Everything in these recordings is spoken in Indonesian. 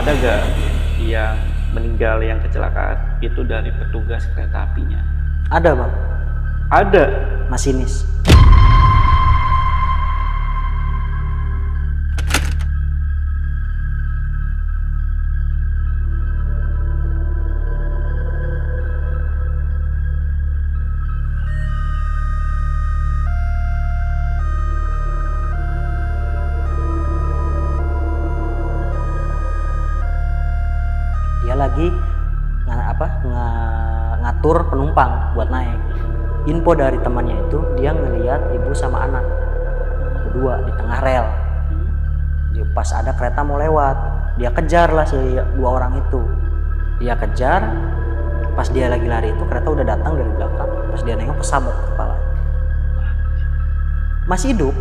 ada gak yang meninggal yang kecelakaan itu dari petugas kereta apinya? Ada bang. Ada. Masinis. Dia lagi ngatur penumpang buat naik. Info dari temannya itu dia ngelihat ibu sama anak berdua di tengah rel. Dia pas ada kereta mau lewat, dia kejar lah si dua orang itu. Dia kejar, pas dia lagi lari itu kereta udah datang dari belakang. Pas dia nengok kesabet kepala. Masih hidup.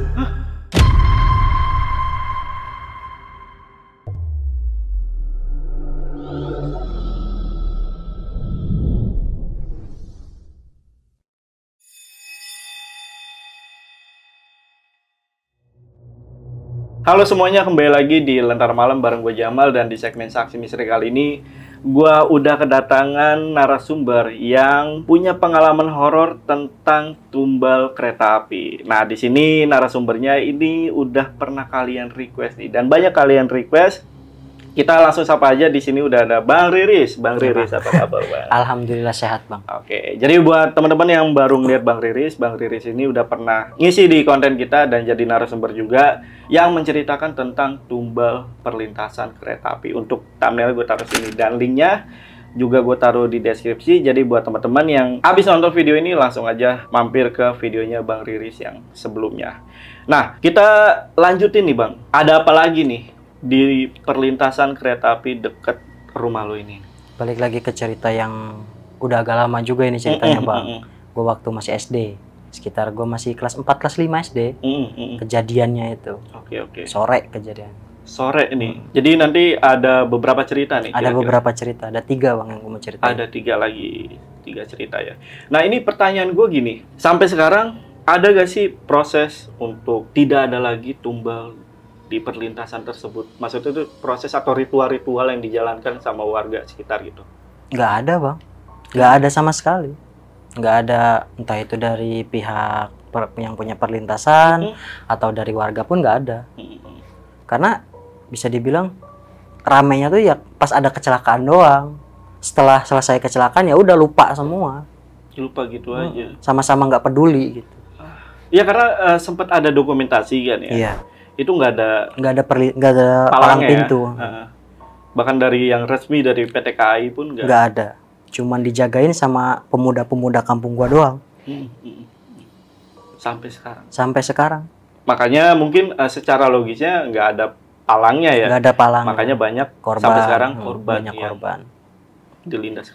Halo semuanya, kembali lagi di Lentera Malam bareng gue Jamal, dan di segmen Saksi Misteri kali ini gue udah kedatangan narasumber yang punya pengalaman horor tentang tumbal kereta api. Nah, di sini narasumbernya ini udah pernah kalian request nih, dan banyak kalian request. Kita langsung sapa aja. Di sini udah ada Bang Riris. Bang Riris, apa kabar, Bang? Alhamdulillah sehat, Bang. Oke, jadi buat teman-teman yang baru ngeliat Bang Riris ini udah pernah ngisi di konten kita dan jadi narasumber juga yang menceritakan tentang tumbal perlintasan kereta api. Untuk thumbnail gue taruh sini dan linknya juga gue taruh di deskripsi. Jadi buat teman-teman yang habis nonton video ini langsung aja mampir ke videonya Bang Riris yang sebelumnya. Nah, kita lanjutin nih, Bang. Ada apa lagi nih di perlintasan kereta api deket rumah lo ini? Balik lagi ke cerita yang udah agak lama juga ini ceritanya, Bang. Gue waktu masih SD, sekitar gue masih kelas 4, kelas 5 SD, kejadiannya itu. Oke. Sore kejadian. Sore nih. Jadi nanti ada beberapa cerita nih. Ada beberapa cerita, ada 3 Bang yang gue mau ceritain. Ada 3 cerita ya. Nah, ini pertanyaan gue gini, sampai sekarang ada gak sih proses untuk tidak ada lagi tumbal di perlintasan tersebut? Maksudnya itu proses atau ritual-ritual yang dijalankan sama warga sekitar gitu? Nggak ada, Bang. Nggak ada sama sekali. Nggak ada, entah itu dari pihak yang punya perlintasan atau dari warga pun nggak ada. Karena bisa dibilang ramainya tuh ya pas ada kecelakaan doang. Setelah selesai kecelakaan ya udah lupa semua. Lupa gitu aja. Sama-sama nggak peduli gitu. Ya karena sempat ada dokumentasi kan ya. Iya. Itu nggak ada palang pintu. Ya. Bahkan dari yang resmi dari PT KAI pun nggak ada. Cuman dijagain sama pemuda-pemuda kampung gua doang. Sampai sekarang. Makanya mungkin secara logisnya nggak ada palangnya ya. Nggak ada palang. Makanya banyak korban. Sampai sekarang korban. Dilindas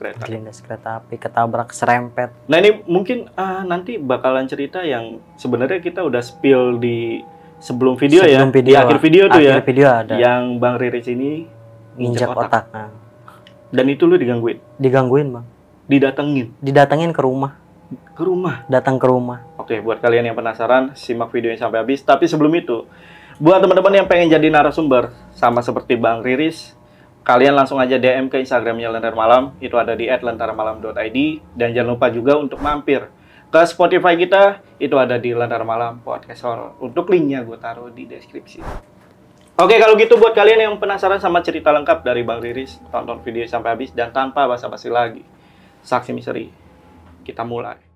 kereta api, ketabrak, serempet. Nah, ini mungkin nanti bakalan cerita yang sebenarnya kita udah spill di sebelum video, di akhir video tuh ya. Video ada. Yang Bang Riris ini nginjak otak. Nah. Dan itu lu digangguin? Digangguin, Bang. Didatengin ke rumah. Ke rumah? Datang ke rumah. Oke, buat kalian yang penasaran, simak videonya sampai habis. Tapi sebelum itu, buat teman-teman yang pengen jadi narasumber sama seperti Bang Riris, kalian langsung aja DM ke Instagramnya Lentera Malam. Itu ada di @lenteramalam.id. Dan jangan lupa juga untuk mampir ke Spotify kita, itu ada di Lentera Malam Podcast Horror. Untuk linknya gue taruh di deskripsi. Oke, kalau gitu buat kalian yang penasaran sama cerita lengkap dari Bang Riris, tonton video sampai habis dan tanpa basa-basi lagi. Saksi Misteri, kita mulai.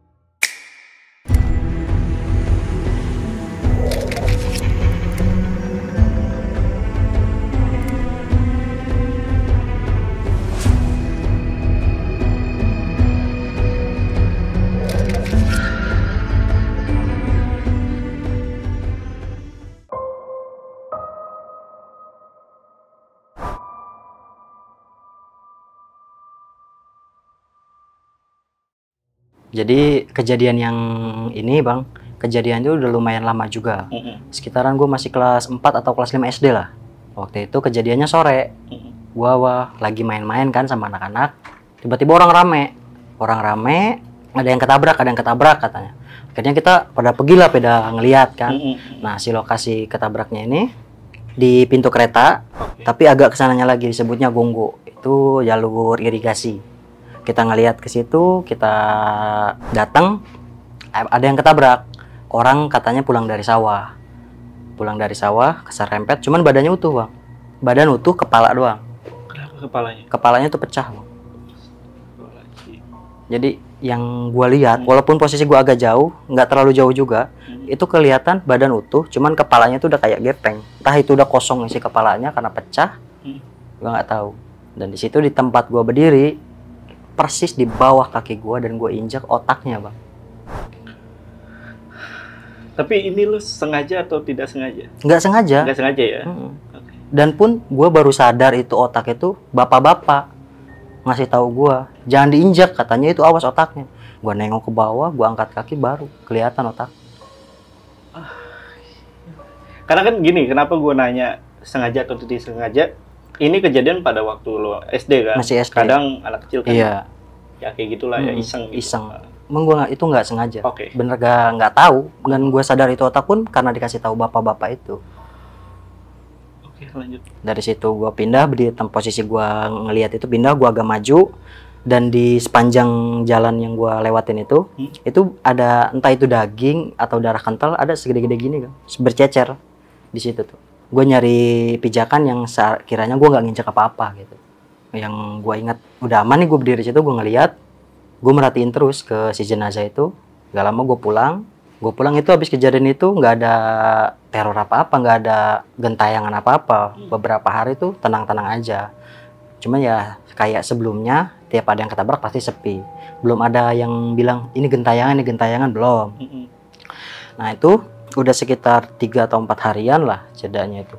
Jadi kejadian yang ini, Bang, kejadian itu udah lumayan lama juga. Sekitaran gue masih kelas 4 atau kelas 5 SD lah. Waktu itu kejadiannya sore. Gua lagi main-main kan sama anak-anak. Tiba-tiba orang rame, ada yang ketabrak katanya. Akhirnya kita pada pergilah pada ngeliat kan. Nah, si lokasi ketabraknya ini di pintu kereta, Oke. tapi agak kesananya lagi disebutnya Gonggo. Itu jalur irigasi. Kita ngelihat ke situ, kita datang, ada yang ketabrak. Orang katanya pulang dari sawah. Pulang dari sawah, keserempet, cuman badannya utuh, Bang. Badan utuh, kepala doang. Kenapa kepalanya? Kepalanya tuh pecah, Bang. Jadi yang gua lihat, walaupun posisi gua agak jauh, nggak terlalu jauh juga, itu kelihatan badan utuh, cuman kepalanya tuh udah kayak gepeng. Entah itu udah kosong isi kepalanya karena pecah, gua nggak tahu. Dan di situ di tempat gua berdiri, persis di bawah kaki gua dan gua injak otaknya, Bang. Tapi ini lu sengaja atau tidak sengaja? Nggak sengaja. Nggak sengaja ya? Oke. Dan pun gua baru sadar itu otak itu bapak-bapak ngasih tahu gua, jangan diinjak, katanya itu awas otaknya. Gua nengok ke bawah, gua angkat kaki, baru kelihatan otak. Karena kan gini, kenapa gue nanya sengaja atau tidak sengaja? Ini kejadian pada waktu lo SD kan? Masih SD. Kadang anak kecil kan? Iya. Ya kayak gitulah ya, iseng gitu. Iseng. Emang gua itu nggak sengaja. Oke. Bener nggak tahu. Dan gua sadar itu otak pun karena dikasih tahu bapak-bapak itu. Oke, lanjut. Dari situ gua pindah, di posisi gua ngelihat itu pindah, gua agak maju, dan di sepanjang jalan yang gua lewatin itu ada entah itu daging atau darah kental, ada segede-gede gini kan, bercecer di situ tuh. Gua nyari pijakan yang kiranya gua nggak nginjak apa-apa gitu. Yang gua ingat udah aman nih, gua berdiri di situ, gua ngelihat, gua merhatiin terus ke si jenazah itu. Gak lama gua pulang. Gue pulang itu habis kejadian itu nggak ada teror apa-apa, nggak ada gentayangan apa-apa. Beberapa hari tuh tenang-tenang aja. Cuma ya kayak sebelumnya, tiap ada yang ketabrak pasti sepi. Belum ada yang bilang ini gentayangan, belum. Nah itu udah sekitar 3 atau 4 harian lah jedanya itu.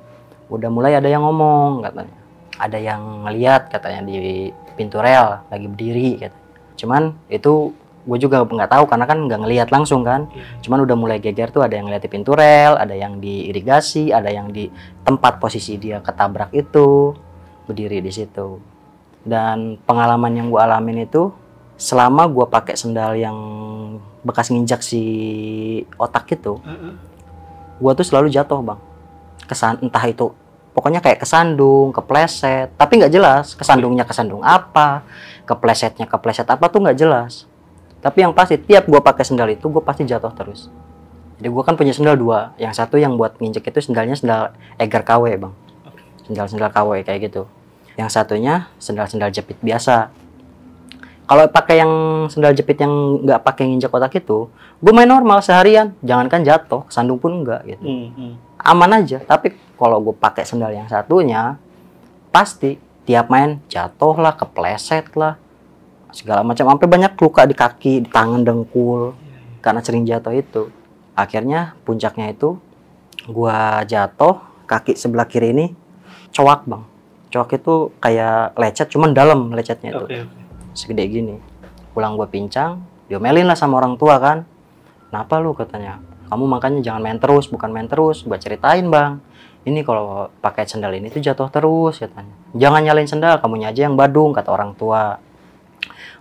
Udah mulai ada yang ngomong katanya. Ada yang ngeliat katanya di pintu rel lagi berdiri katanya. Cuman itu gue juga nggak tahu karena kan nggak ngelihat langsung kan. Cuman udah mulai geger tuh, ada yang ngeliat di pintu rel, ada yang di irigasi, ada yang di tempat posisi dia ketabrak itu berdiri di situ. Dan pengalaman yang gue alamin itu selama gue pakai sendal yang bekas nginjak si otak itu, gue tuh selalu jatuh, Bang. Entah itu pokoknya kayak kesandung, kepleset, tapi nggak jelas kesandungnya kesandung apa, keplesetnya kepleset apa tuh nggak jelas. Tapi yang pasti tiap gue pakai sendal itu gue pasti jatuh terus. Jadi gue kan punya sendal 2. Yang satu yang buat nginjek itu sendalnya sendal Eger KW, Bang. Sendal-sendal KW kayak gitu. Yang satunya sendal-sendal jepit biasa. Kalau pakai yang sendal jepit yang nggak pakai nginjek otak itu, gue main normal seharian. Jangankan jatuh, kesandung pun enggak gitu. Aman aja. Tapi kalau gue pakai sendal yang satunya, pasti tiap main jatuh lah, kepleset lah, segala macam, sampai banyak luka di kaki, di tangan, dengkul karena sering jatuh itu. Akhirnya puncaknya itu gua jatuh, kaki sebelah kiri ini cowak, Bang. Cowak itu kayak lecet, cuman dalam lecetnya itu. Segede gini. Pulang gua pincang, diomelin lah sama orang tua kan. Kenapa lu, katanya? Kamu makanya jangan main terus, bukan main terus. Gua ceritain, Bang. Ini kalau pakai sendal ini tuh jatuh terus, katanya. Jangan nyalain sendal, kamunya aja yang badung, kata orang tua.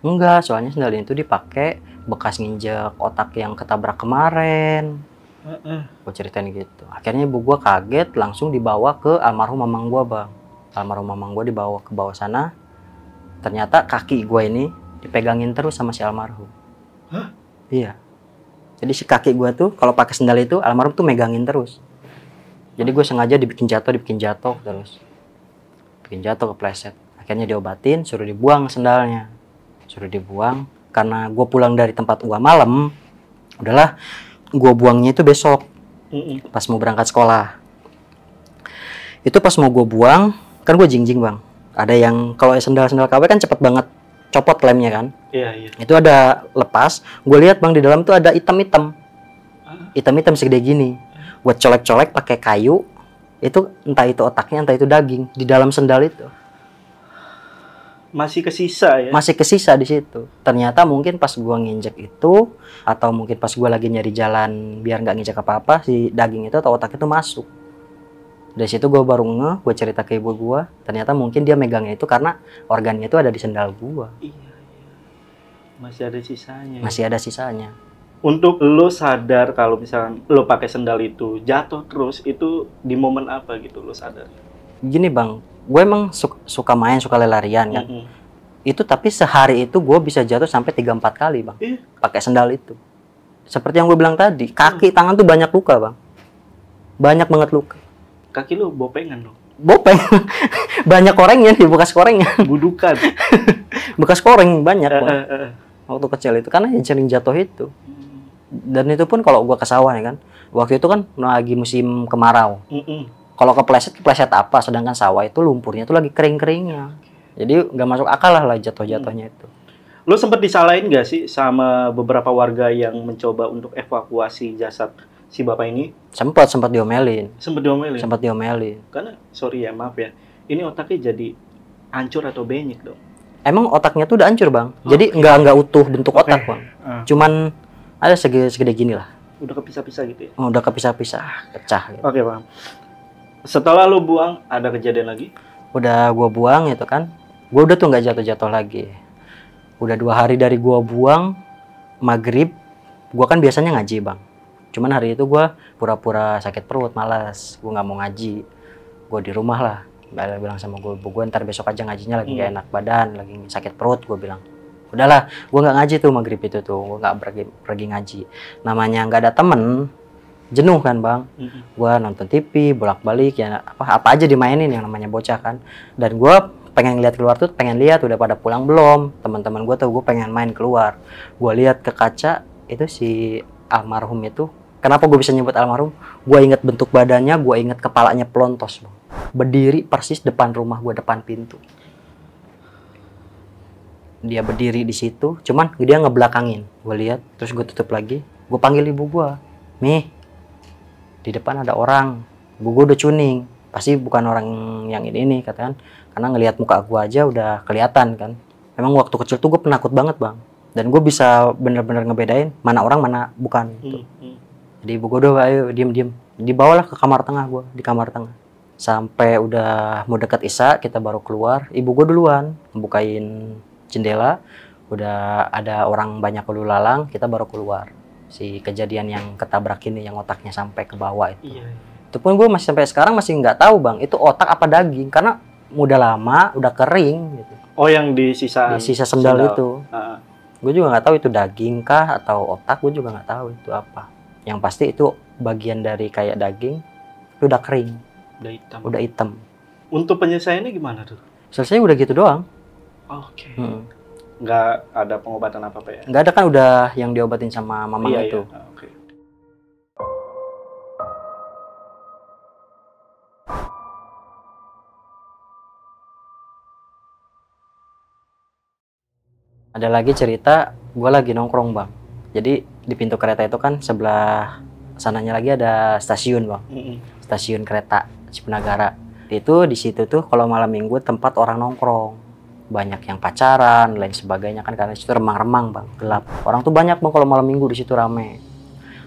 Enggak, soalnya sendal itu dipakai bekas nginjek otak yang ketabrak kemarin. Gue ceritain gitu. Akhirnya ibu gue kaget, langsung dibawa ke almarhum mamang gue, Bang. Almarhum mamang gue dibawa ke bawah sana. Ternyata kaki gue ini dipegangin terus sama si almarhum. Iya. Jadi si kaki gue tuh kalau pakai sendal itu almarhum tuh megangin terus. Jadi gue sengaja dibikin jatuh terus. Bikin jatuh, kepleset. Akhirnya diobatin, suruh dibuang sendalnya. Suruh dibuang karena gue pulang dari tempat gua malam. Udahlah, gue buangnya itu besok pas mau berangkat sekolah. Itu pas mau gue buang kan gue jingjing, Bang. Ada yang kalau sendal-sendal KW kan cepet banget copot lemnya kan. Iya. Itu ada lepas, gue lihat, Bang, di dalam tuh ada hitam-hitam segede gini. Gue colek-colek pakai kayu, itu entah itu otaknya entah itu daging di dalam sendal itu. Masih kesisa ya? Masih kesisa di situ. Ternyata mungkin pas gua nginjek itu, atau mungkin pas gua lagi nyari jalan biar nggak nginjek apa-apa, si daging itu atau otak itu masuk. Dari situ gua baru gua cerita ke ibu gua, ternyata mungkin dia megangnya itu karena organnya itu ada di sendal gua. Iya. Masih ada sisanya. Masih ada sisanya. Untuk lo sadar kalau misalkan lo pakai sendal itu jatuh terus, itu di momen apa gitu lo sadar? Gini bang, gue emang suka main, suka lari-larian kan. Mm-mm. Itu tapi sehari itu gue bisa jatuh sampai 3-4 kali bang. Ih. Pakai sendal itu. Seperti yang gue bilang tadi, kaki, tangan tuh banyak luka bang. Banyak banget luka. Kaki lo bopengan lo. Bopeng. Banyak korengnya nih, bekas korengnya. Budukan. Bekas koreng banyak bang. Eh. Waktu kecil itu, karena yang sering jatuh itu. Dan itu pun kalau gue ke sawah ya kan. Waktu itu kan lagi musim kemarau. Mm-mm. Kalau kepleset apa, sedangkan sawah itu lumpurnya itu lagi kering-keringnya. Jadi nggak masuk akal lah jatuh-jatuhnya itu. Lo sempat disalahin gak sih sama beberapa warga yang mencoba untuk evakuasi jasad si bapak ini? Sempat diomelin. Sempat diomelin. Karena sorry ya, maaf ya, ini otaknya jadi hancur atau benyek dong. Emang otaknya tuh udah hancur bang. Jadi nggak utuh bentuk otak bang. Cuman ada segede gini lah. Udah kepisah-pisah gitu ya? Udah kepisah-pisah, pecah. Gitu. Oke bang. Setelah lo buang, ada kejadian lagi? Udah gua buang itu kan, gua udah tuh nggak jatuh-jatuh lagi. Udah 2 hari dari gua buang, maghrib, gua kan biasanya ngaji bang. Cuman hari itu gua pura-pura sakit perut, malas, gua nggak mau ngaji. Gua di rumah lah. Bilang sama gue ntar besok aja ngajinya, lagi gak enak badan, lagi sakit perut. Gue bilang udahlah, gue nggak ngaji tuh maghrib itu tuh, gue nggak pergi ngaji. Namanya nggak ada temen, jenuh kan bang. Gue nonton TV bolak-balik ya, apa aja dimainin yang namanya bocah kan. Dan gue pengen lihat keluar tuh, pengen lihat udah pada pulang belum teman-teman gue tuh. Gue pengen main keluar, gue lihat ke kaca itu si almarhum itu. Kenapa gue bisa nyebut almarhum? Gue inget bentuk badannya, gue inget kepalanya pelontos bang. Berdiri persis depan rumah gue, depan pintu. Dia berdiri di situ, cuman dia ngebelakangin. Gue lihat, terus gue tutup lagi. Gue panggil ibu gue, "Mi, di depan ada orang." Ibu gue udah cuning, pasti bukan orang yang ini katakan, karena ngelihat muka gue aja udah kelihatan kan. Memang waktu kecil tuh gue penakut banget bang, dan gue bisa bener-bener ngebedain mana orang mana bukan. Gitu. Jadi ibu gue udah, ayo diem, dibawalah ke kamar tengah gue, di kamar tengah. Sampai udah mau dekat isya, kita baru keluar. Ibu gue duluan bukain jendela, udah ada orang banyak lalu lalang, kita baru keluar. Si kejadian yang ketabrak ini, yang otaknya sampai ke bawah itu. Iya. Itu pun gue masih sampai sekarang masih nggak tahu bang, itu otak apa daging, karena udah lama, udah kering gitu. Oh, yang di sisa sendal itu. Gue juga nggak tahu itu daging kah atau otak, gue juga nggak tahu itu apa. Yang pasti itu bagian dari kayak daging, itu udah kering. Udah hitam. Untuk penyelesaiannya gimana tuh? Selesai udah gitu doang. Oke. Nggak ada pengobatan apa-apa ya? Nggak ada kan, udah yang diobatin sama mama itu. Iya. Oke. Ada lagi cerita, gue lagi nongkrong bang. Jadi di pintu kereta itu kan sebelah sananya lagi ada stasiun bang. Stasiun kereta Cipenagara. Itu di situ tuh kalau malam minggu tempat orang nongkrong, banyak yang pacaran lain sebagainya kan, karena situ remang-remang bang, gelap. Orang tuh banyak bang kalau malam minggu di situ rame.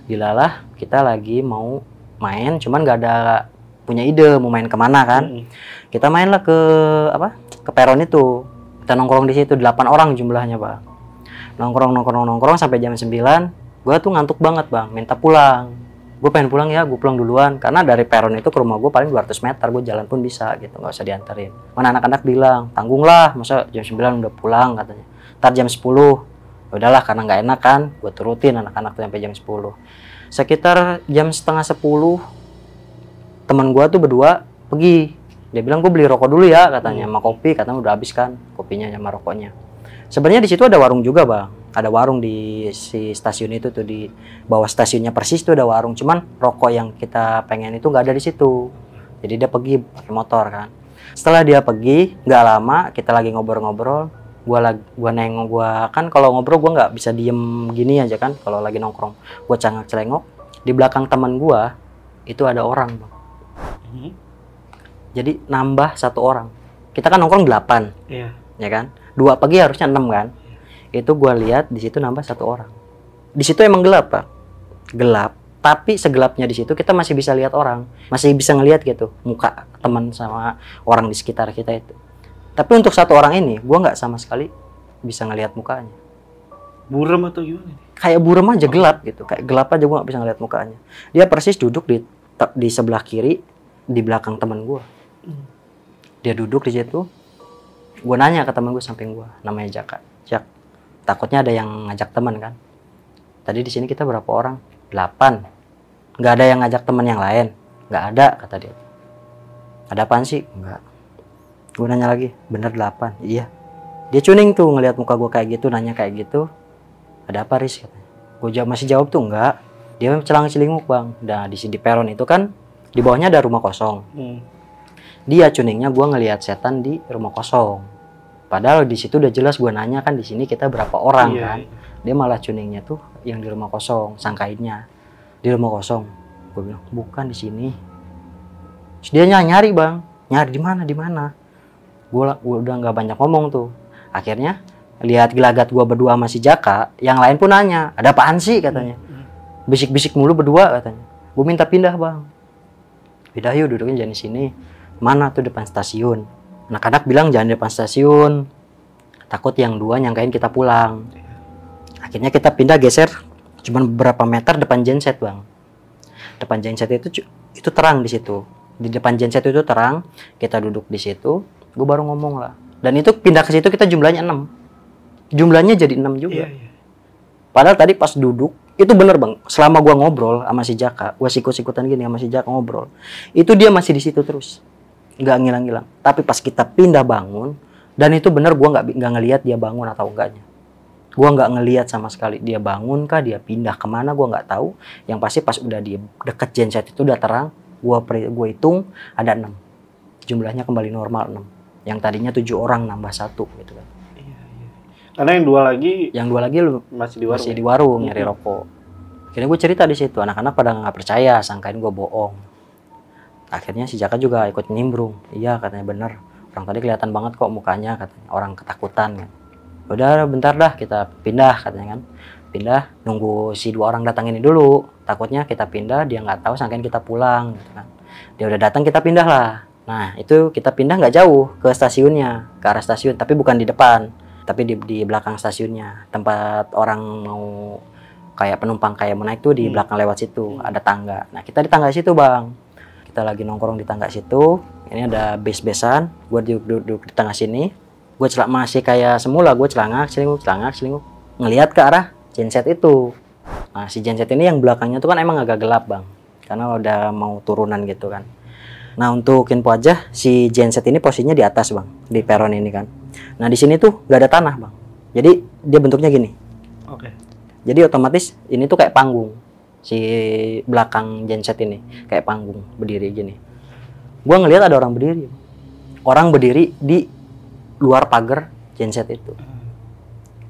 Dilalah kita lagi mau main, cuman nggak ada punya ide mau main kemana kan. Kita mainlah ke peron itu. Kita nongkrong di situ 8 orang jumlahnya bang. Nongkrong sampai jam 9. Gue tuh ngantuk banget bang, minta pulang. Gue pengen pulang ya, gue pulang duluan. Karena dari peron itu ke rumah gue paling 200 meter, gue jalan pun bisa gitu, nggak usah dianterin. Mana anak-anak bilang, tanggunglah, masa jam 9 udah pulang katanya. Ntar jam 10, udahlah karena nggak enak kan, gue turutin anak-anak tuh sampai jam 10. Sekitar jam setengah 10, teman gue tuh berdua pergi. Dia bilang, gue beli rokok dulu ya katanya, sama kopi, katanya udah habis kan kopinya sama rokoknya. Sebenarnya di situ ada warung juga bang. Ada warung di si stasiun itu tuh, di bawah stasiunnya persis tuh ada warung. Cuman rokok yang kita pengen itu nggak ada di situ. Jadi dia pergi pakai motor kan. Setelah dia pergi, nggak lama kita lagi ngobrol-ngobrol. Gua nengok, kan kalau ngobrol gua nggak bisa diem gini aja kan. Kalau lagi nongkrong, gua cengok-celengok. Di belakang teman gua itu ada orang bang. Jadi nambah 1 orang. Kita kan nongkrong 8, ya kan? 2 pergi harusnya 6 kan? Itu gue lihat di situ nambah 1 orang. Di situ emang gelap pak, gelap. Tapi segelapnya di situ kita masih bisa lihat orang, masih bisa ngelihat gitu muka teman sama orang di sekitar kita itu. Tapi untuk 1 orang ini, gue nggak sama sekali bisa ngelihat mukanya. Buram atau gimana? Kayak buram aja, gelap gitu, kayak gelap aja, gue nggak bisa ngeliat mukanya. Dia persis duduk di sebelah kiri, di belakang teman gue. Dia duduk di situ. Gue nanya ke teman gue samping gue, namanya Jaka. Jak, takutnya ada yang ngajak teman kan? Tadi di sini kita berapa orang? 8. Nggak ada yang ngajak teman yang lain? Nggak ada, kata dia. Ada apaan sih? Nggak. Gue nanya lagi, bener 8? Iya. Dia cuning tuh ngelihat muka gue kayak gitu, nanya kayak gitu. Ada apa, Riz? Katanya. Gue masih jawab tuh enggak. Dia celang celinguk, Bang. Nah, di peron itu kan di bawahnya ada rumah kosong. Dia cuningnya gue ngelihat setan di rumah kosong. Padahal di situ udah jelas gue nanya kan di sini kita berapa orang kan. Dia malah cuningnya tuh yang di rumah kosong, sangkainnya di rumah kosong. Gue bilang bukan di sini. Terus dia nyari, Bang. Nyari di mana? Di mana? Gue udah nggak banyak ngomong tuh. Akhirnya lihat gelagat gue berdua sama si Jaka, yang lain pun nanya, ada apaan sih katanya. Bisik-bisik mulu berdua katanya. Gue minta pindah, Bang. Pindah yuk, duduknya jangan di sini. Mana tuh depan stasiun. Anak-anak bilang jangan di depan stasiun. Takut yang dua nyangkain kita pulang. Akhirnya kita pindah geser cuman beberapa meter depan genset, Bang. Depan genset itu terang di situ. Di depan genset itu terang, kita duduk di situ, gue baru ngomong lah. Dan itu pindah ke situ kita jumlahnya 6. Jumlahnya jadi 6 juga. Padahal tadi pas duduk, itu bener, Bang. Selama gua ngobrol sama si Jaka, gua sikut-sikutan gini sama si Jaka ngobrol. Itu dia masih di situ terus. Nggak ngilang-ngilang. Tapi pas kita pindah bangun, dan itu bener gua nggak ngelihat dia bangun atau enggaknya. Gua nggak ngelihat sama sekali dia bangun kah, dia pindah kemana, gua nggak tahu. Yang pasti pas udah di deket genset itu udah terang, gua hitung ada 6. Jumlahnya kembali normal 6. Yang tadinya 7 orang nambah 1 gitu kan. Karena yang dua lagi masih di warung nyari rokok. Akhirnya gue cerita di situ, anak-anak pada nggak percaya, sangkain gue bohong. Akhirnya si Jaka juga ikut nimbrung. Iya, katanya bener. Orang tadi kelihatan banget kok mukanya, katanya orang ketakutan kan. Udah bentar dah kita pindah katanya kan. Pindah, nunggu si 2 orang datang ini dulu. Takutnya kita pindah dia nggak tahu, sangkain kita pulang gitu kan. Dia udah datang, kita pindah lah. Nah itu kita pindah nggak jauh ke stasiunnya, ke arah stasiun, tapi bukan di depan. Tapi di belakang stasiunnya, tempat orang mau kayak penumpang kayak mau naik tuh di belakang lewat situ, ada tangga. Nah kita di tangga situ, Bang. Kita lagi nongkrong di tangga situ. Ini ada base-besan, gue duduk di tengah sini. Gue masih kayak semula, gue celangak, selingkuh. Ngelihat ke arah genset itu. Nah si genset ini yang belakangnya tuh kan emang agak gelap, Bang. Karena udah mau turunan gitu kan. Nah untuk info aja, si genset ini posisinya di atas, Bang, di peron ini kan. Nah di sini tuh nggak ada tanah, Bang. Jadi dia bentuknya gini. Oke. Jadi otomatis ini tuh kayak panggung. Si belakang genset ini kayak panggung berdiri gini. Gua ngelihat ada orang berdiri. Orang berdiri di luar pagar genset itu.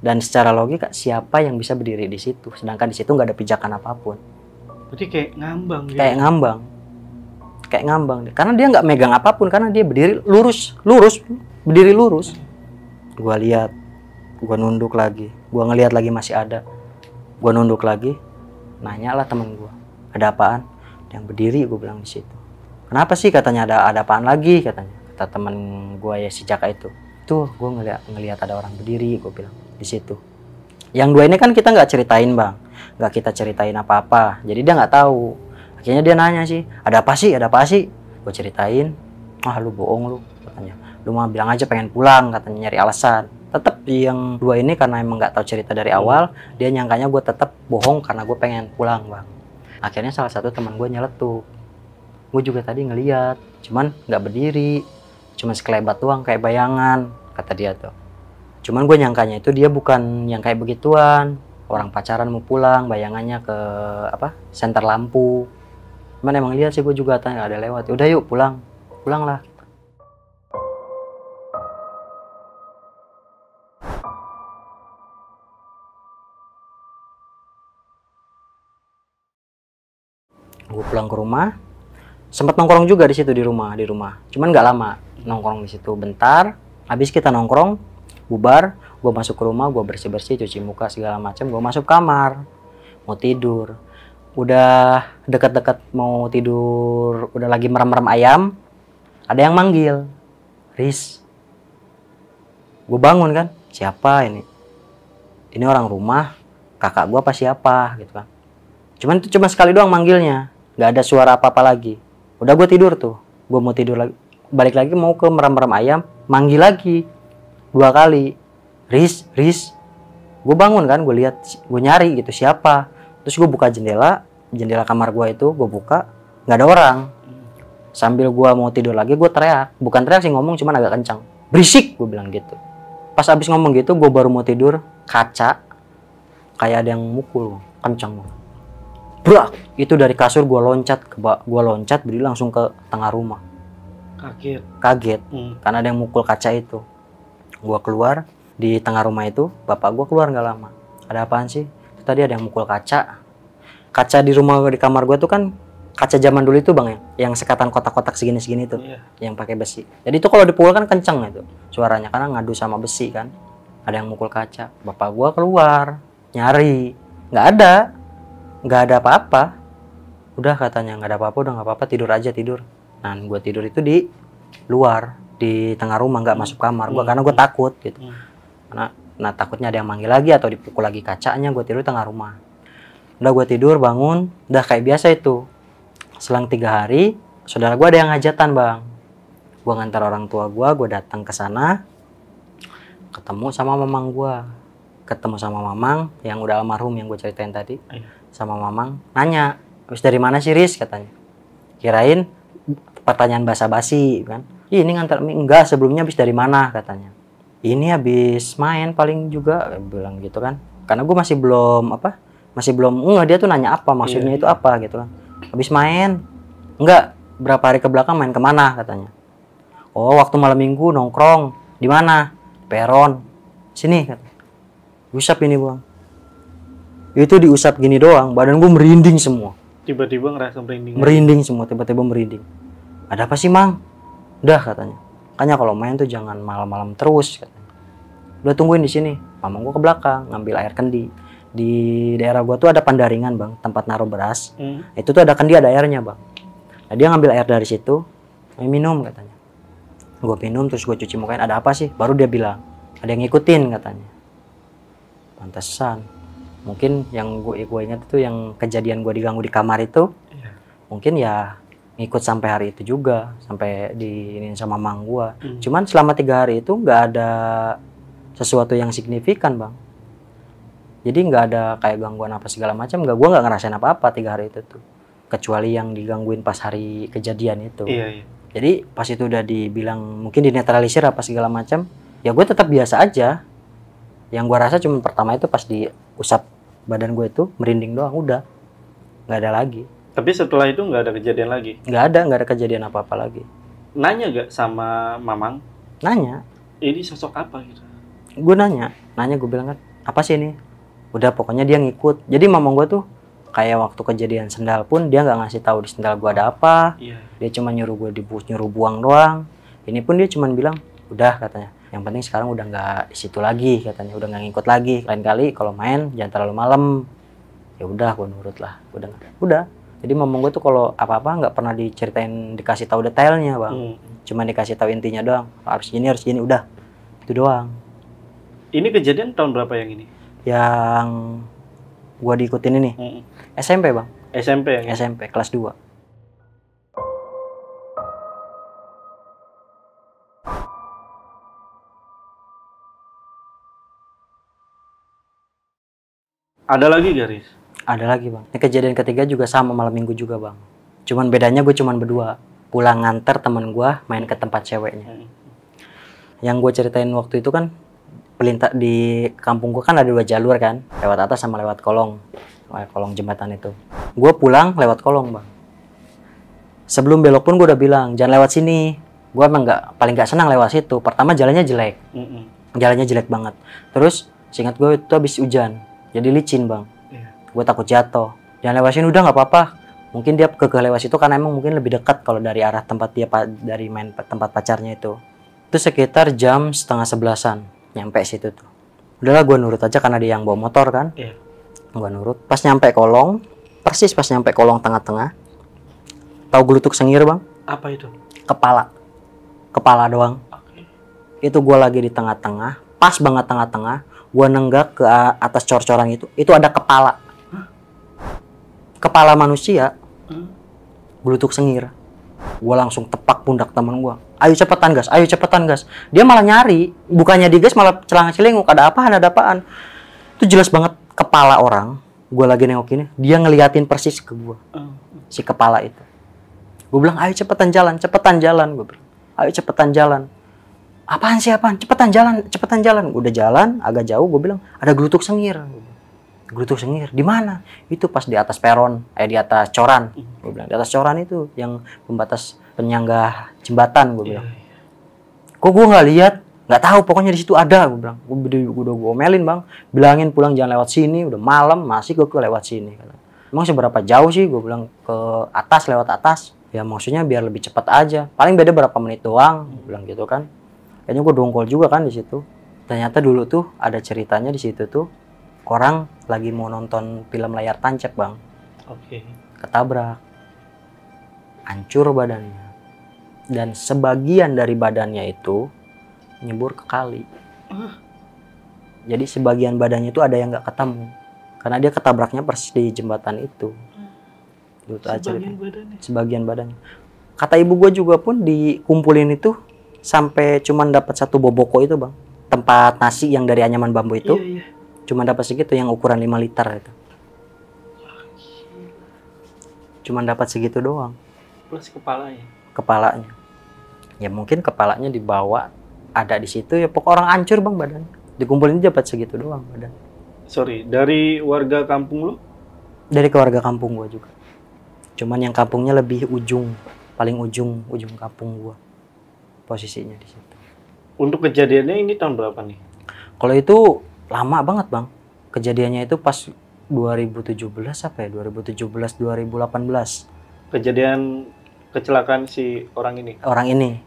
Dan secara logika siapa yang bisa berdiri di situ? Sedangkan di situ nggak ada pijakan apapun. Berarti kayak ngambang. Kayak ngambang. Kayak ngambang deh. Karena dia nggak megang apapun, karena dia berdiri berdiri lurus. Gua lihat, gua nunduk lagi, gua ngelihat lagi masih ada. Gua nunduk lagi, nanya lah temen gua, ada apaan? Yang berdiri, gua bilang di situ. Kenapa sih, katanya ada apaan lagi, katanya. Kata temen gua ya si Jaka itu. Tuh, gua ngelihat ada orang berdiri, gua bilang di situ. Yang 2 ini kan kita nggak ceritain, Bang, nggak kita ceritain apa-apa, jadi dia nggak tahu. Akhirnya dia nanya sih, ada apa sih? Gua ceritain, lu bohong lu, katanya. Lu mah bilang aja pengen pulang, katanya, nyari alasan. Tetap yang 2 ini karena emang nggak tahu cerita dari awal, dia nyangkanya gue tetap bohong karena gue pengen pulang, Bang. Akhirnya salah satu teman gue nyeletuk. Gue juga tadi ngeliat, cuman nggak berdiri, cuman sekelebat doang kayak bayangan, kata dia tuh. Cuman gue nyangkanya itu dia bukan yang kayak begituan, orang pacaran mau pulang, bayangannya ke senter lampu. Cuman emang lihat sih, gue juga tanya ada lewat. Udah yuk pulang lah. Gue pulang ke rumah, sempat nongkrong juga di situ di rumah. Cuman nggak lama, nongkrong di situ bentar. Habis kita nongkrong, bubar, gue masuk ke rumah, gue bersih-bersih, cuci muka segala macam, gue masuk kamar, mau tidur. Udah deket-deket mau tidur, udah lagi merem-merem ayam, ada yang manggil, Riz. Gue bangun kan, siapa ini? ini orang rumah, kakak gua apa siapa gitu kan. Cuman itu cuma sekali doang manggilnya, nggak ada suara apa-apa lagi. Udah gue tidur tuh, gue mau tidur lagi, balik lagi mau ke meram-meram ayam, manggil lagi 2 kali, Riz. Gue bangun kan, gue lihat, gue nyari gitu siapa. Terus gue buka jendela kamar gue itu, gue buka, nggak ada orang. Sambil gue mau tidur lagi, gue teriak, bukan teriak sih, ngomong cuman agak kencang, berisik, gue bilang gitu. Pas abis ngomong gitu, gue baru mau tidur, kaca kayak ada yang mukul, kencang banget. Brak, itu dari kasur gue loncat berdiri langsung ke tengah rumah. Kaget, karena ada yang mukul kaca itu. Gue keluar di tengah rumah itu, bapak gue keluar nggak lama. Ada apaan sih? Itu tadi ada yang mukul kaca. Kaca di rumah, di kamar gue tuh kan kaca zaman dulu itu bang ya, yang sekatan kotak-kotak segini tuh, yang pakai besi. Jadi itu kalau dipukul kan kenceng itu suaranya, karena ngadu sama besi kan. Ada yang mukul kaca. Bapak gua keluar nyari, nggak ada apa-apa. Udah katanya nggak ada apa-apa, udah nggak apa-apa, tidur aja tidur. Nah gua tidur itu di luar, di tengah rumah, nggak masuk kamar gua karena gua takut gitu. Nah takutnya ada yang manggil lagi atau dipukul lagi kacanya. Gua tidur di tengah rumah. Udah gua tidur bangun, udah kayak biasa itu. Selang 3 hari, saudara gue ada yang hajatan bang. Gue ngantar orang tua gue datang ke sana, ketemu sama mamang gue, yang udah almarhum yang gue ceritain tadi, sama mamang, nanya, habis dari mana sih Riz katanya. Kirain pertanyaan basa-basi kan. Ini ngantar, enggak, sebelumnya habis dari mana katanya. Ini habis main paling juga, bilang gitu kan. Karena gue masih belum enggak, dia tuh nanya apa maksudnya itu apa gitu kan. Habis main, enggak, berapa hari ke belakang main kemana katanya. Oh waktu malam minggu nongkrong, di mana? Peron, sini katanya. Usap ini bang. Itu diusap gini doang, badan gue merinding semua. Tiba-tiba ngerasa merinding semua, tiba-tiba merinding. Ada apa sih mang? Udah katanya, makanya kalau main tuh jangan malam-malam terus katanya. Udah tungguin di sini. Mamang gue ke belakang ngambil air kendi. Di daerah gua tuh ada Pandaringan bang, tempat naruh beras. Itu tuh ada kendi, ada airnya bang. Nah, dia ngambil air dari situ, minum katanya. Gue minum terus gue cuci mukain, ada apa sih? Baru dia bilang ada yang ngikutin katanya. Pantesan. Mungkin yang gue ingat itu yang kejadian gue diganggu di kamar itu, mungkin ya ngikut sampai hari itu juga, sampai diinin sama mang gua. Cuman selama 3 hari itu nggak ada sesuatu yang signifikan bang. Jadi nggak ada kayak gangguan apa segala macam, gue nggak ngerasain apa-apa 3 hari itu tuh, kecuali yang digangguin pas hari kejadian itu. Jadi pas itu udah dibilang mungkin dinetralisir apa segala macam, ya gue tetap biasa aja. Yang gue rasa cuma pertama itu pas diusap badan gue itu merinding doang, udah nggak ada lagi. Tapi setelah itu nggak ada kejadian lagi? Nggak ada kejadian apa-apa lagi. Nanya gak sama mamang? Nanya. Ini sosok apa gitu? Gue nanya gue bilang kan, apa sih ini? Udah pokoknya dia ngikut. Jadi mamang gue tuh kayak waktu kejadian sendal pun dia nggak ngasih tahu di sendal gue ada apa. Dia cuma nyuruh gue nyuruh buang doang. Ini pun dia cuma bilang udah katanya, yang penting sekarang udah nggak di situ lagi katanya, udah nggak ngikut lagi. Lain kali kalau main jangan terlalu malam. Ya udah gue nurut lah. Udah. Jadi mamang gue tuh kalau apa-apa nggak pernah diceritain, dikasih tahu detailnya bang. Cuma dikasih tahu intinya doang. Harus gini udah. Itu doang. Ini kejadian tahun berapa yang ini? Yang gua diikutin ini SMP bang. SMP yang ini? SMP kelas 2. Ada lagi garis? Ada lagi bang. Ini kejadian ketiga juga sama, malam minggu juga bang. Cuman bedanya gue cuman berdua, pulang nganter temen gue main ke tempat ceweknya. Yang gue ceritain waktu itu kan di kampung gue kan ada 2 jalur kan, lewat atas sama lewat kolong jembatan itu. Gue pulang lewat kolong bang. Sebelum belok pun gue udah bilang jangan lewat sini. Gue emang paling nggak senang lewat situ. Pertama jalannya jelek, jalannya jelek banget. Terus seingat gue itu habis hujan, jadi licin bang. Gue takut jatuh. Jangan lewat sini, udah nggak apa-apa. Mungkin dia kekeh lewat situ karena emang mungkin lebih dekat kalau dari arah tempat dia dari main tempat pacarnya itu. Itu sekitar jam 10:30-an. Nyampe situ tuh. Udahlah gue nurut aja karena dia yang bawa motor kan. Gue nurut. Pas nyampe kolong, persis pas nyampe kolong tengah-tengah. Tahu gelutuk sengir bang? Apa itu? Kepala doang. Itu gue lagi di tengah-tengah, pas banget tengah-tengah. Gua nenggak ke atas cor-coran itu ada kepala. Kepala manusia. Gelutuk sengir. Gua langsung tepak pundak teman gua. Ayo cepetan gas, ayo cepetan gas. Dia malah nyari, bukannya digas malah celanga-celinguk. Ada apaan? Itu jelas banget kepala orang. Gua lagi nengok ini, dia ngeliatin persis ke gua. Si kepala itu. Gua bilang, ayo cepetan jalan. Gua bilang, ayo cepetan jalan. Apaan? Cepetan jalan. Udah jalan, agak jauh, gua bilang, ada gelutuk sengir. Gelutuk sengir, di mana? Itu pas di atas peron, di atas coran. Gua bilang, di atas coran itu, yang pembatas penyangga jembatan, gua bilang. Kok gua nggak lihat? Nggak tahu, pokoknya di situ ada, gua bilang. Gua udah omelin, Bang. Bilangin pulang jangan lewat sini, udah malam, masih gua lewat sini. Emang seberapa jauh sih? Gua bilang ke atas, lewat atas. Ya maksudnya biar lebih cepat aja. Paling beda berapa menit doang, gua bilang gitu kan. Kayaknya gua dongkol juga kan di situ. Ternyata dulu tuh ada ceritanya di situ tuh. Orang lagi mau nonton film layar tancap, Bang. Oke. Ketabrak. Hancur badannya. Dan sebagian dari badannya itu nyebur ke kali. Jadi sebagian badannya itu ada yang nggak ketemu. Karena dia ketabraknya persis di jembatan itu. Sebagian badannya. Kata ibu gue juga pun dikumpulin itu sampai cuman dapat satu boboko itu, Bang. Tempat nasi yang dari anyaman bambu itu. Iya. Cuma dapat segitu yang ukuran 5 liter itu. Cuma dapat segitu doang. Plus kepalanya. Kepalanya. Ya mungkin kepalanya dibawa ada di situ ya pokok orang hancur, Bang, badan. Dikumpulin dapat segitu doang badan. Sorry, dari warga kampung lu? Dari keluarga kampung gua juga. Cuman yang kampungnya lebih ujung, paling ujung kampung gua. Posisinya di situ. Untuk kejadiannya ini tahun berapa nih? Kalau itu lama banget, Bang. Kejadiannya itu pas 2017 apa ya? 2017 2018. Kejadian kecelakaan si orang ini. Orang ini.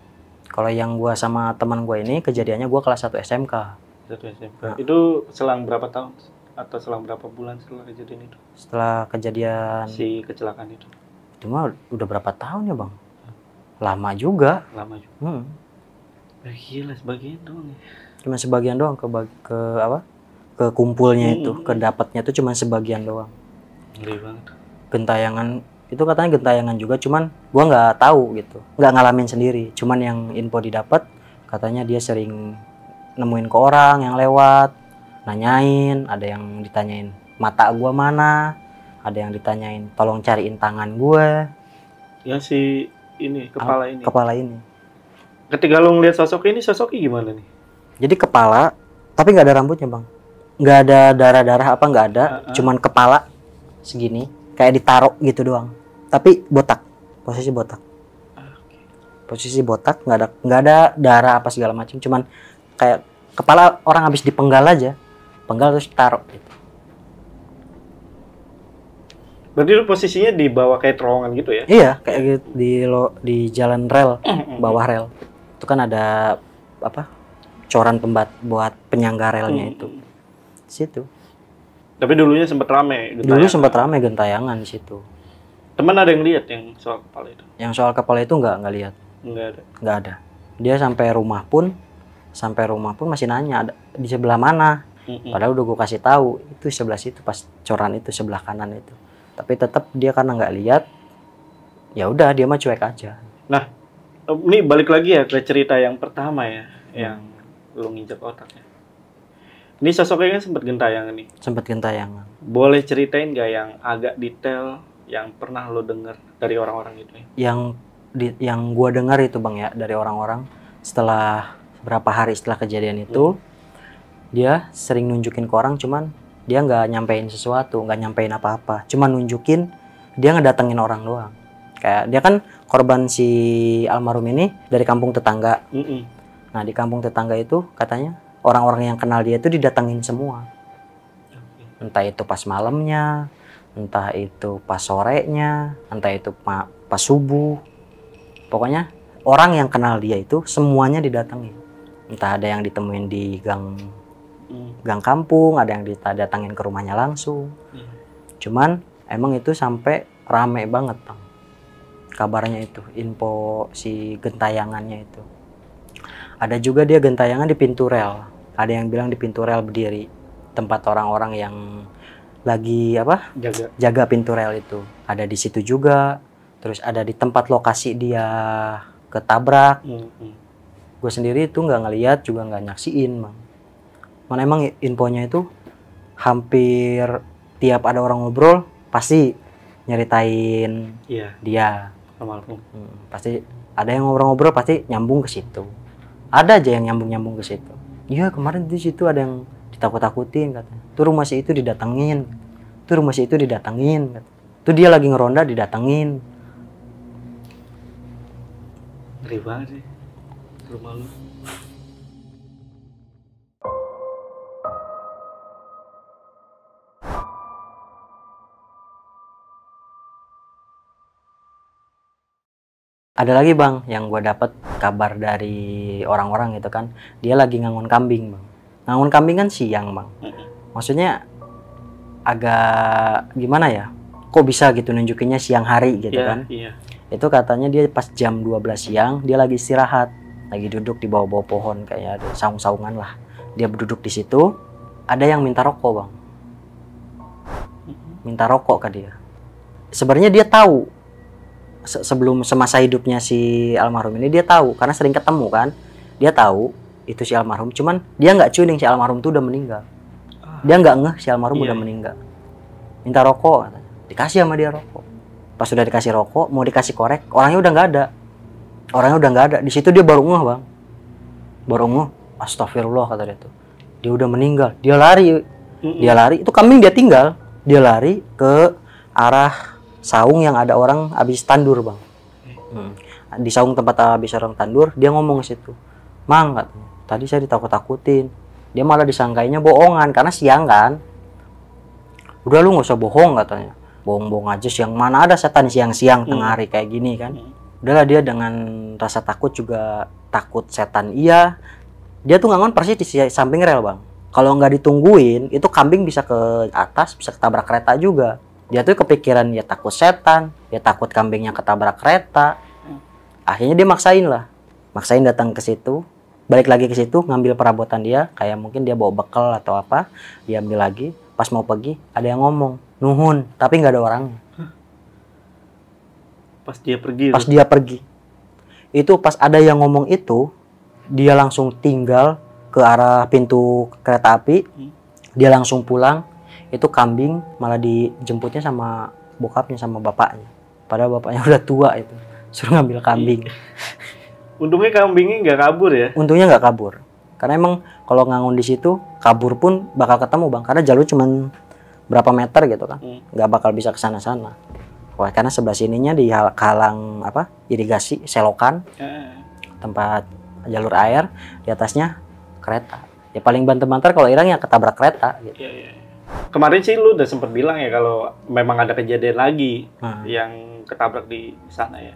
Kalau yang gua sama teman gua ini kejadiannya gua kelas 1 SMK. 1 SMK. Nah. Itu selang berapa tahun atau selang berapa bulan setelah kejadian itu? Setelah kejadian si kecelakaan itu. Itu mah udah berapa tahun ya, Bang? Lama juga. Gila, sebagian doang ya. Cuma sebagian doang ke apa? Ke kumpulnya itu, ke dapatnya itu cuma sebagian doang. Ngeri banget. Gentayangan itu katanya gentayangan juga, cuman gua nggak tahu gitu, nggak ngalamin sendiri. Cuman yang info didapat katanya dia sering nemuin ke orang yang lewat, nanyain, ada yang ditanyain mata gua mana, ada yang ditanyain tolong cariin tangan gue. Yang si ini kepala ini. Kepala ini. Ketika lo ngeliat sosoknya gimana nih? Jadi kepala, tapi nggak ada rambutnya, Bang. Nggak ada darah-darah apa, nggak ada. Cuman kepala segini, kayak ditaruh gitu doang. Tapi botak, posisi botak. Posisi botak, nggak ada darah apa segala macam. Cuman kayak kepala orang habis dipenggal aja, penggal terus taruh gitu. Berarti lu posisinya di bawah kayak terowongan gitu ya? Iya, kayak gitu di jalan rel, bawah rel. Itu kan ada apa? Coran buat penyangga relnya itu. Situ. Tapi dulunya sempat rame. Dulu sempat rame gentayangan di situ. Teman ada yang lihat yang soal kepala itu? Yang soal kepala itu nggak lihat. Nggak ada. Dia sampai rumah pun masih nanya ada di sebelah mana. Padahal udah gue kasih tahu itu sebelah situ pas coran itu sebelah kanan itu. Tapi tetap dia karena nggak lihat, ya udah dia mah cuek aja. Nah, ini balik lagi ya ke cerita yang pertama ya, yang lu nginjak otaknya. Ini sosoknya kan sempat gentayangan nih. Sempat gentayangan. Boleh ceritain nggak yang agak detail yang pernah lo dengar dari orang-orang itu? Yang gua dengar itu, Bang, ya, dari orang-orang setelah berapa hari setelah kejadian itu, dia sering nunjukin ke orang, cuman dia nggak nyampein sesuatu, nggak nyampein apa-apa, cuma nunjukin dia ngedatengin orang doang. Kayak dia kan korban si almarhum ini dari kampung tetangga. Nah di kampung tetangga itu katanya orang-orang yang kenal dia itu didatengin semua. Entah itu pas malamnya, entah itu pas sorenya, entah itu pas subuh. Pokoknya orang yang kenal dia itu semuanya didatengin. Entah ada yang ditemuin di gang kampung, ada yang didatangin ke rumahnya langsung. Cuman emang itu sampai rame banget, Bang. Kabarnya itu, info si gentayangannya itu. Ada juga dia gentayangan di pintu rel. Ada yang bilang di pintu rel berdiri, tempat orang-orang yang lagi apa? Jaga pintu rel itu. Ada di situ juga. Terus ada di tempat lokasi dia ketabrak. Gue sendiri itu nggak ngeliat juga nggak nyaksiin, Bang. Mana emang infonya itu hampir tiap ada orang ngobrol pasti nyeritain dia. Almarhum. Pasti ada yang ngobrol-ngobrol pasti nyambung ke situ. Ada aja yang nyambung ke situ. Iya, kemarin di situ ada yang ditakut-takutin katanya. Tuh rumah si itu didatengin. Tuh rumah si itu didatengin. Tuh dia lagi ngeronda didatengin. Ngeri banget sih rumah lu. Ada lagi, Bang, yang gue dapet kabar dari orang-orang gitu kan. Dia lagi ngangon kambing, Bang. Ngangon kambing kan siang, Bang. Maksudnya agak gimana ya? Kok bisa gitu nunjukinnya siang hari gitu kan? Iya. Itu katanya dia pas jam 12 siang dia lagi istirahat, lagi duduk di bawah-bawah pohon kayak ada saung-saungan lah. Dia berduduk di situ, ada yang minta rokok, Bang. Minta rokok ke dia. Sebenarnya dia tahu sebelum semasa hidupnya si almarhum ini dia tahu karena sering ketemu kan. Dia tahu itu si almarhum, cuman dia nggak cuning si almarhum itu udah meninggal. Dia nggak ngeh si almarhum udah meninggal. Minta rokok, katanya. Dikasih sama dia rokok. Pas sudah dikasih rokok, mau dikasih korek, orangnya udah nggak ada. Orangnya udah nggak ada. Di situ dia baru ngeh, Bang. Baru ngeh, astagfirullah kata dia tuh. Dia udah meninggal. Dia lari. Dia lari. Itu kambing dia tinggal. Dia lari ke arah saung yang ada orang habis tandur, Bang. Di saung tempat habis orang tandur, dia ngomong ke situ. Mang, katanya, tadi saya ditakut-takutin. Dia malah disangkainya bohongan karena siang kan. Udah lu nggak usah bohong, katanya. Bohong-bohong aja, siang mana ada setan siang-siang tengah hari kayak gini kan. Udahlah, dia dengan rasa takut juga takut setan. Iya, dia tuh ngangon persis di samping rel, Bang. Kalau nggak ditungguin, itu kambing bisa ke atas, bisa ketabrak kereta juga. Dia tuh kepikiran ya takut setan, dia takut kambingnya ketabrak kereta. Akhirnya dia maksain datang ke situ, balik lagi ke situ ngambil perabotan dia, kayak mungkin dia bawa bekal atau apa, dia ambil lagi. Pas mau pergi, ada yang ngomong, nuhun, tapi nggak ada orangnya. Pas dia pergi. Pas dia pergi, itu pas ada yang ngomong itu, dia langsung tinggal ke arah pintu kereta api, dia langsung pulang. Itu kambing malah dijemputnya sama bokapnya sama bapaknya. Padahal bapaknya udah tua itu. Suruh ngambil kambing. Untungnya kambingnya nggak kabur ya? Untungnya nggak kabur. Karena emang kalau ngangon di situ, kabur pun bakal ketemu, Bang. Karena jalur cuman berapa meter gitu kan. Nggak bakal bisa ke sana-sana. Wah, karena sebelah sininya dihalang apa? Irigasi, selokan. Tempat jalur air, di atasnya kereta. Ya paling banter-banter kalau hilang ya ketabrak kereta gitu. Kemarin sih lu udah sempet bilang ya kalau memang ada kejadian lagi yang ketabrak di sana ya.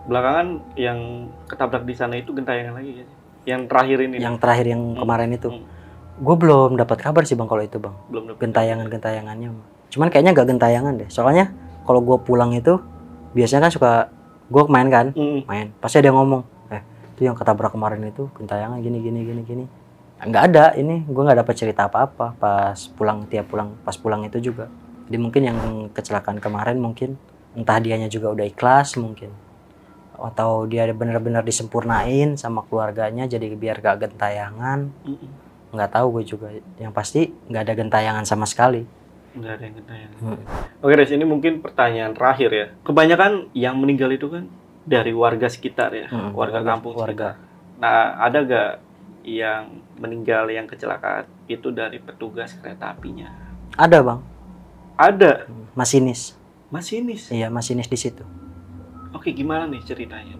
Belakangan yang ketabrak di sana itu gentayangan lagi ya. Yang terakhir ini. Yang terakhir yang kemarin itu. Gue belum dapat kabar sih, Bang, kalau itu, Bang. Belum dapat. Gentayangan-gentayangannya. Cuman kayaknya gak gentayangan deh. Soalnya kalau gue pulang itu biasanya kan suka gue main kan, main. Pasti ada yang ngomong, itu yang ketabrak kemarin itu gentayangan gini. Nggak ada, ini gue nggak dapat cerita apa-apa pas pulang itu juga. Jadi mungkin yang kecelakaan kemarin mungkin entah dianya juga udah ikhlas mungkin, atau dia benar-benar disempurnain sama keluarganya jadi biar gak gentayangan. Nggak tahu gue juga. Yang pasti nggak ada gentayangan sama sekali. Nggak ada yang gentayangan. Oke, Res, ini mungkin pertanyaan terakhir ya. Kebanyakan yang meninggal itu kan dari warga sekitar ya, warga kampung sekitar. Nah, ada gak yang meninggal yang kecelakaan itu dari petugas kereta apinya? Ada, Bang. Ada. Masinis. Iya, masinis di situ. Oke, gimana nih ceritanya?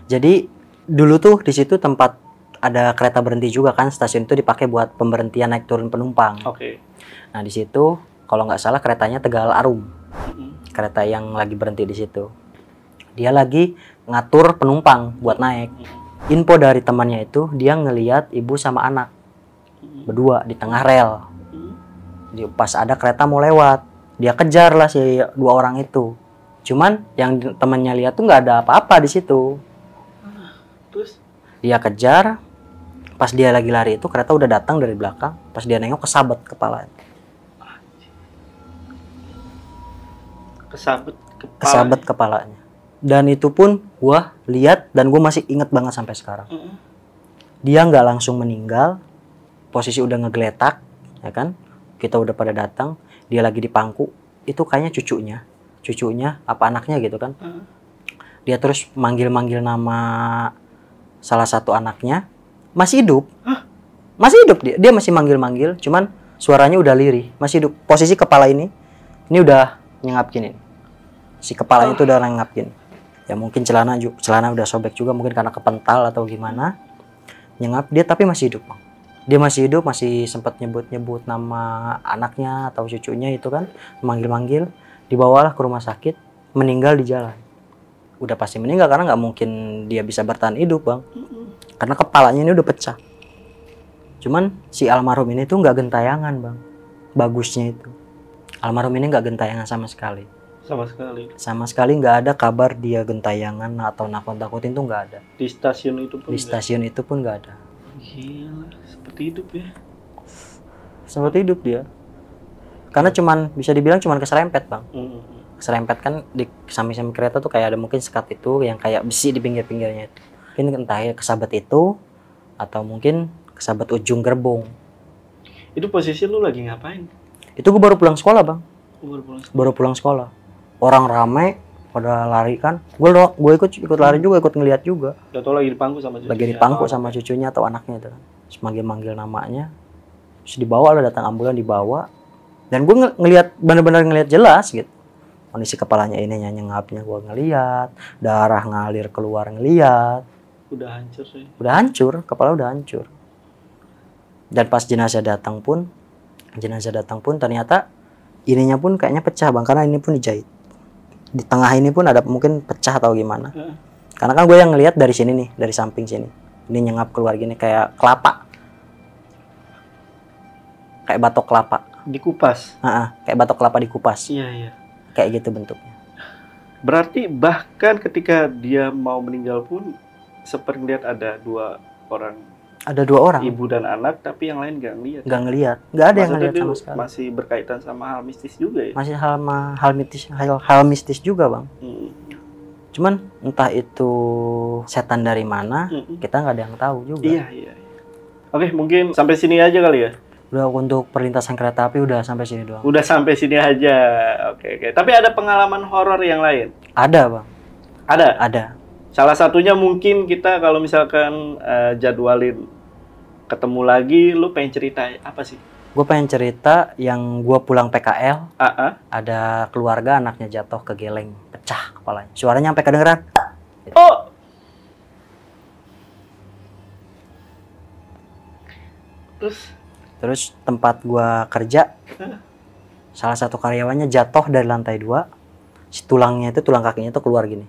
Jadi dulu tuh di situ tempat ada kereta berhenti juga kan, stasiun itu dipakai buat pemberhentian naik turun penumpang. Oke. Nah di situ kalau nggak salah keretanya Tegal Arum, kereta yang lagi berhenti di situ. Dia lagi ngatur penumpang buat naik. Info dari temannya itu dia ngeliat ibu sama anak berdua di tengah rel. Pas ada kereta mau lewat, dia kejar lah si dua orang itu. Cuman yang temannya lihat tuh nggak ada apa-apa di situ. Terus dia kejar, Pas dia lagi lari itu kereta udah datang dari belakang. Pas dia nengok kesabet kepala. Kesabet kepalanya. Dan itu pun gua lihat dan gua masih inget banget sampai sekarang. Dia nggak langsung meninggal, posisi udah ngegeletak, ya kan? Kita udah pada datang, dia lagi di pangku. Itu kayaknya cucunya apa anaknya gitu kan? Dia terus manggil-manggil nama salah satu anaknya, masih hidup. Masih hidup dia masih manggil-manggil, cuman suaranya udah lirih, masih hidup. Posisi kepala ini udah nyengap gini. Si kepalanya itu udah nyengap gini. Ya mungkin celana udah sobek juga, mungkin karena kepental atau gimana. Nyengap dia tapi masih hidup, Bang. Dia masih hidup, masih sempat nyebut-nyebut nama anaknya atau cucunya itu kan, manggil-manggil. Dibawalah ke rumah sakit, meninggal di jalan. Udah pasti meninggal karena nggak mungkin dia bisa bertahan hidup, Bang. Karena kepalanya ini udah pecah. Cuman si almarhum ini tuh nggak gentayangan, Bang. Bagusnya itu. Almarhum ini nggak gentayangan sama sekali. Sama sekali nggak ada kabar dia gentayangan atau nakut-nakutin tuh nggak ada. Di stasiun itu pun. Di stasiun itu pun nggak ada. Gila, seperti hidup ya. Seperti hidup dia. Karena cuman bisa dibilang cuman keserempet, Bang. Keserempet kan di samping-samping kereta tuh kayak ada mungkin sekat itu yang kayak besi di pinggir-pinggirnya itu. Mungkin entah ya kesabet itu atau mungkin kesabet ujung gerbong. Itu posisi lu lagi ngapain? Itu gue baru pulang sekolah, Bang. Baru pulang sekolah. Orang ramai pada lari kan. Gue ikut lari juga, ikut ngeliat juga. Udah tau lagi di pangku sama cucunya. Lagi di pangku sama cucunya atau anaknya itu kan. Terus manggil namanya. Terus dibawa lah, datang ambulan dibawa. Dan gue ngeliat benar-benar ngeliat jelas gitu. Kondisi kepalanya ini nyengapnya gue ngeliat, darah ngalir keluar ngeliat. Udah hancur sih. Udah hancur, kepala udah hancur. Dan pas jenazah datang pun ternyata ininya pun kayaknya pecah, Bang, karena ini pun dijahit. Di tengah ini pun ada mungkin pecah atau gimana. Karena kan gue yang ngeliat dari sini nih, dari samping sini. Ini nyengap keluar gini kayak kelapa. Kayak batok kelapa. Dikupas. Kayak batok kelapa dikupas. Iya. Kayak gitu bentuknya. Berarti bahkan ketika dia mau meninggal pun seperti lihat ada dua orang. Ada dua orang. Ibu dan anak, tapi yang lain nggak ngeliat. Nggak ngeliat. Nggak ada yang ngeliat sama sekali. Masih berkaitan sama hal mistis juga ya? Masih hal mistis juga, Bang. Cuman entah itu setan dari mana, kita nggak ada yang tahu juga. Iya. Oke, mungkin sampai sini aja kali ya? Udah, untuk perlintasan kereta api udah sampai sini doang. Udah sampai sini aja. Oke. Tapi ada pengalaman horor yang lain? Ada, Bang. Ada. Salah satunya mungkin kita kalau misalkan jadwalin ketemu lagi, lu pengen cerita apa sih? Gue pengen cerita yang gue pulang PKL, ada keluarga anaknya jatuh ke geleng, pecah kepalanya. Suaranya sampai kedengeran. Oh! Terus tempat gue kerja, salah satu karyawannya jatuh dari lantai 2, si tulangnya itu, tulang kakinya itu keluar gini.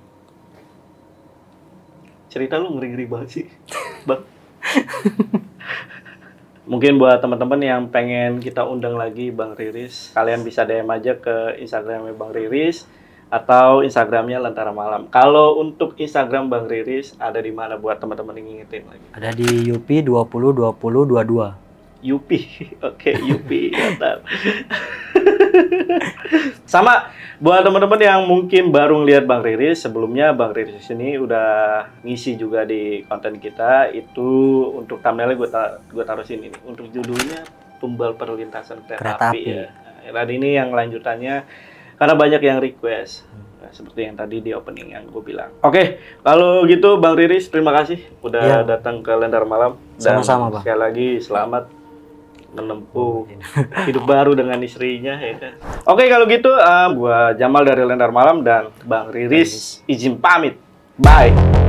Cerita lu ngeri-ngeri banget sih, Bang. Mungkin buat teman-teman yang pengen kita undang lagi Bang Riris, kalian bisa DM aja ke Instagramnya Bang Riris atau Instagramnya Lentera Malam. Kalau untuk Instagram Bang Riris ada di mana buat teman-teman yang ngingetin lagi? Ada di Yupi 202022. Yupi, oke, Yupi, mantap. Sama buat teman-teman yang mungkin baru ngeliat Bang Riris, sebelumnya Bang Riris ini udah ngisi juga di konten kita. Itu untuk thumbnailnya gue taruh sini nih. Untuk judulnya Tumbal Perlintasan Kereta Api. Ya. Dan ini yang lanjutannya karena banyak yang request. Nah, seperti yang tadi di opening yang gue bilang. Oke, kalau gitu Bang Riris terima kasih udah datang ke Lentera Malam. Dan sama-sama, Bang. Sekali lagi selamat menempuh hidup baru dengan istrinya ya kan. Oke, kalau gitu gua Jamal dari Lentera Malam dan Bang Riris izin pamit. Bye.